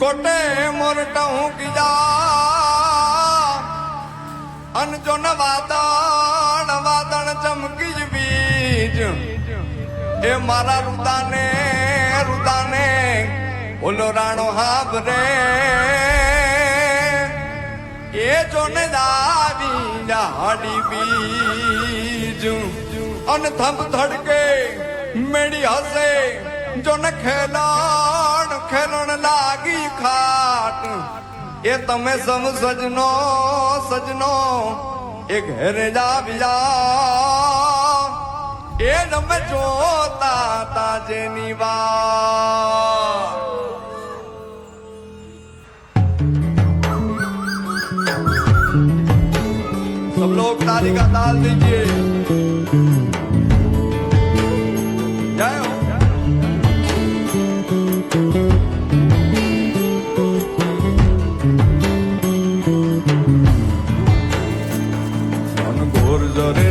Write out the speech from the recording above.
कोटे मोरटा हूँ की जा अन जो न वादन चमकी बीज ए मारा रुदाने ओलो राणो हाबरे ये जो न दावी हाडी बीज अन थंब धड़के मेरी हसे जो न खेलण लागी खाट ये तमे सम सजनो ए घरे जा बिया ए नमे जोता ताजे नीवा सब लोग ताली का ताल दीजिए। जय हो। घोर जरे